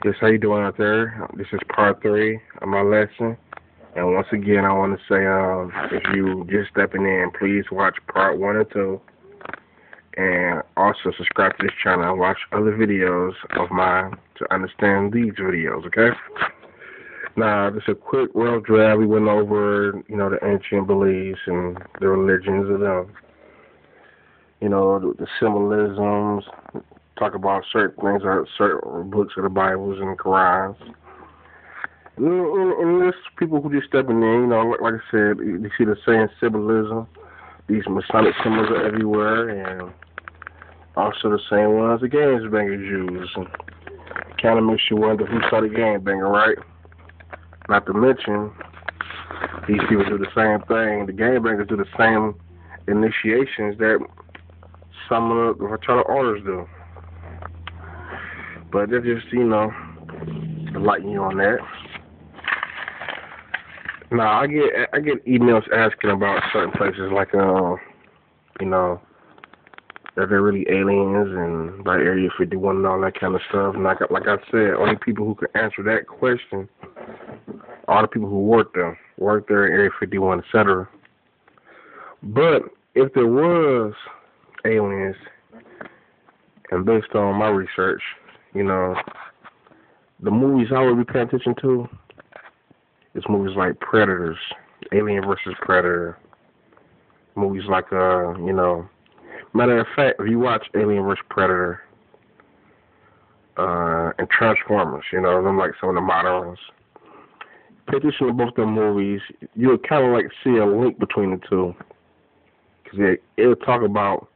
Just how you doing out there? This is part 3 of my lesson. And once again, I want to say, if you just stepping in, please watch part 1 and 2. And also subscribe to this channel and watch other videos of mine to understand these videos, okay? Now, just a quick rough draft. We went over, the ancient beliefs and the religions of them. The symbolisms, talk about certain things, certain books of the Bibles and Qurans. And there's people who just stepping in, like I said, you see the same symbolism. These Masonic symbols are everywhere, and also the same ones the gangbangers use. And it kind of makes you wonder who started gangbanging, right? Not to mention, these people do the same thing. The gangbangers do the same initiations that some of the fraternal orders do. But they're just, enlightening you on that. Now, I get emails asking about certain places like, that they're really aliens and by Area 51 and all that kind of stuff. And like I said, only people who can answer that question are the people who work there in Area 51, etc. But if there was aliens, and based on my research, the movies I would be paying attention to is movies like Predators, Alien versus Predator. Movies like, matter of fact, if you watch Alien versus Predator and Transformers, them like some of the modern ones, pay attention to both them movies, you'll kind of like see a link between the two. Because it'll talk about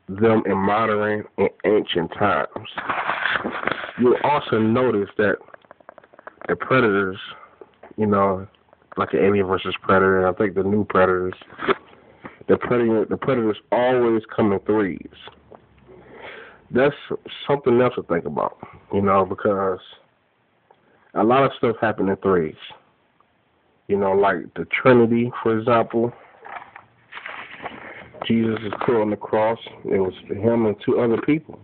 them in modern and ancient times. You'll also notice that the Predators, like the Alien versus Predator, and I think the new Predators, the Predators always come in threes. That's something else to think about, because a lot of stuff happened in threes. Like the Trinity, for example. Jesus is killed on the cross. It was him and 2 other people.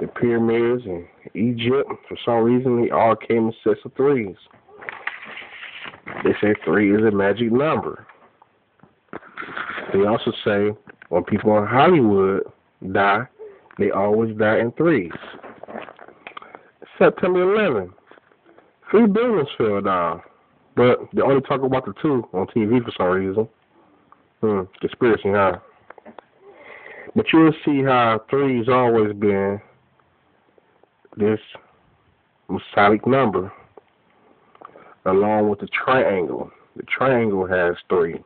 The pyramids in Egypt, for some reason, they all came in sets of 3s. They say 3 is a magic number. They also say when people in Hollywood die, they always die in 3s. September 11th, 3 buildings fell down. But they only talk about the 2 on TV for some reason. Conspiracy, huh? But you'll see how 3's always been this Masonic number, along with the triangle. The triangle has 3.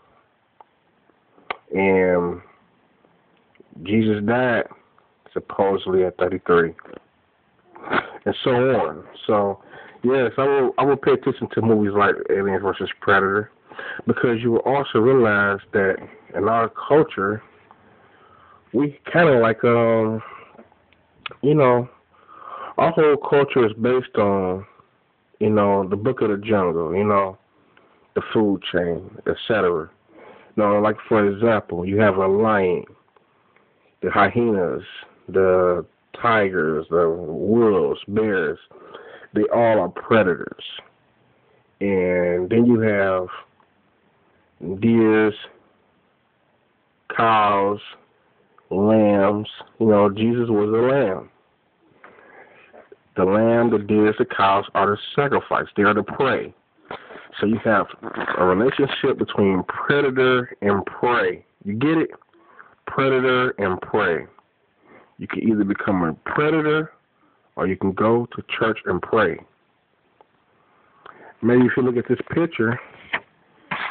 And Jesus died supposedly at 33. And so on. So, yes, I will pay attention to movies like Alien versus Predator, because you will also realize that in our culture, we kind of like, our whole culture is based on, the Book of the Jungle, the food chain, etc. Like for example, you have a lion, the hyenas, the tigers, the wolves, bears. They all are predators. And then you have deers, cows, lambs. Jesus was a lamb. The lamb, the deers, the cows are the sacrifice. They are the prey. So you have a relationship between predator and prey. You get it? Predator and prey. You can either become a predator or you can go to church and pray. Maybe if you look at this picture,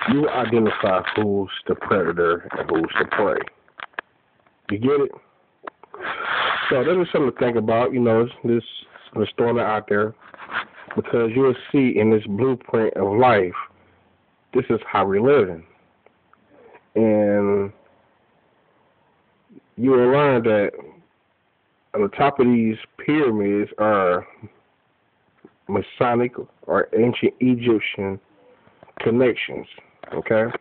you will identify who's the predator and who's the prey. You get it? So that is something to think about, just throwing it out there, because you'll see in this blueprint of life, this is how we're living. And you will learn that on the top of these pyramids are Masonic or ancient Egyptian connections, okay?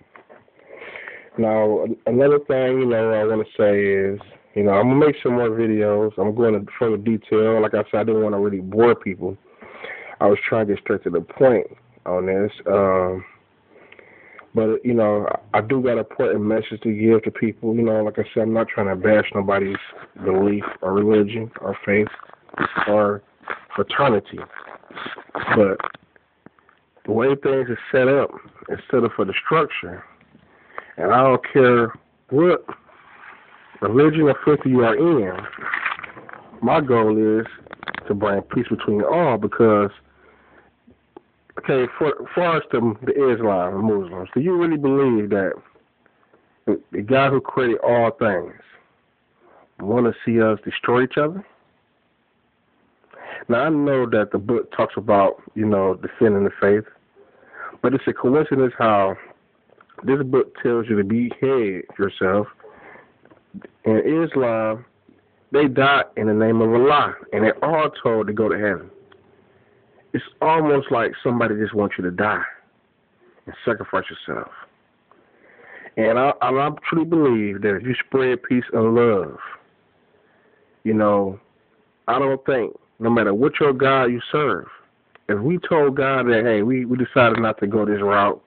Now, another thing, I want to say is, I'm gonna make some more videos. I'm going to further detail. Like I said, I didn't want to really bore people. I was trying to get straight to the point on this. But I do got an important message to give to people. Like I said, I'm not trying to bash nobody's belief or religion or faith or fraternity. But the way things are set up, it's set up for destruction. And I don't care what religion or faith you are in. My goal is to bring peace between all because, okay, for us, the Islam and Muslims, do you really believe that the God who created all things want to see us destroy each other? Now, I know that the book talks about, defending the faith, but it's a coincidence how this book tells you to behead yourself. In Islam, they die in the name of Allah, and they're all told to go to heaven. It's almost like somebody just wants you to die and sacrifice yourself. And I truly believe that if you spread peace and love, I don't think, no matter what your God you serve, if we told God that, hey, we decided not to go this route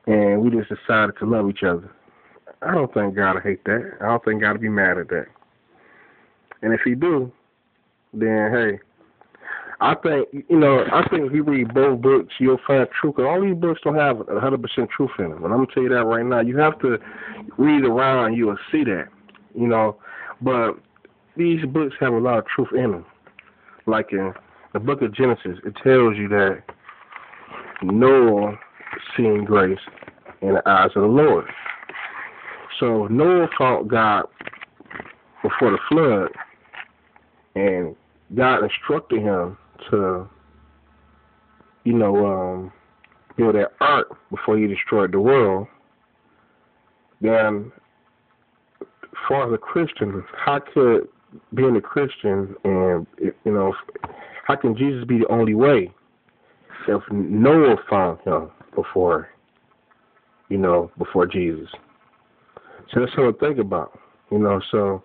and we just decided to love each other, I don't think God will hate that. I don't think God will be mad at that. And if he do, then, hey, I think if you read both books, you'll find truth. Because all these books don't have 100% truth in them. And I'm going to tell you that right now. You have to read around, you will see that, But these books have a lot of truth in them. Like in the book of Genesis, it tells you that Noah seen grace in the eyes of the Lord. So Noah fought God before the flood, and God instructed him to, build that ark before he destroyed the world. Then, as far as a Christian, how could being a Christian and, how can Jesus be the only way if Noah found him before Jesus? So that's something to think about, and also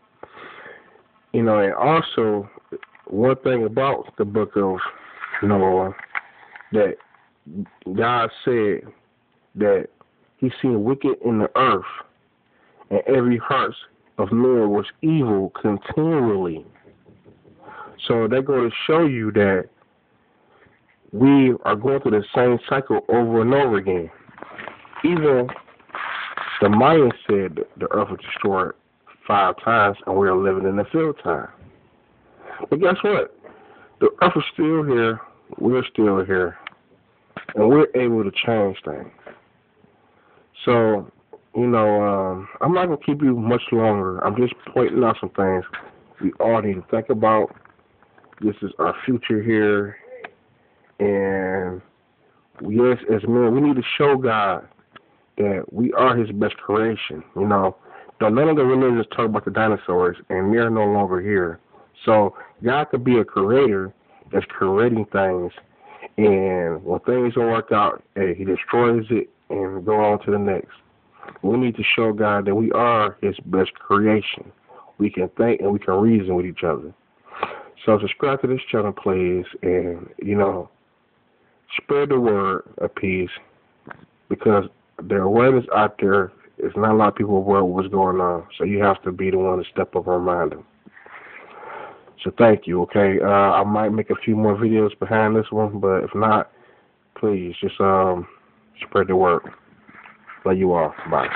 one thing about the book of Noah, that God said that he seen wicked in the earth, and every heart of man was evil continually. So they're going to show you that we are going through the same cycle over and over again. Even the Mayans said the earth was destroyed 5 times, and we're living in the 5th time. But guess what? The earth is still here. We're still here. And we're able to change things. So, I'm not going to keep you much longer. I'm just pointing out some things we all need to think about. This is our future here. And yes, as men, we need to show God that we are his best creation. None of the religions talk about the dinosaurs, and they're no longer here. So God could be a creator that's creating things, and when things don't work out, hey, he destroys it and go on to the next. We need to show God that we are his best creation. We can think and we can reason with each other. So subscribe to this channel, please, and, spread the word of peace, because the awareness out there is not a lot of people aware of what's going on. So you have to be the one to step up and remind them. So thank you, okay? I might make a few more videos behind this one, but if not, please just spread the word. Love you all. Bye.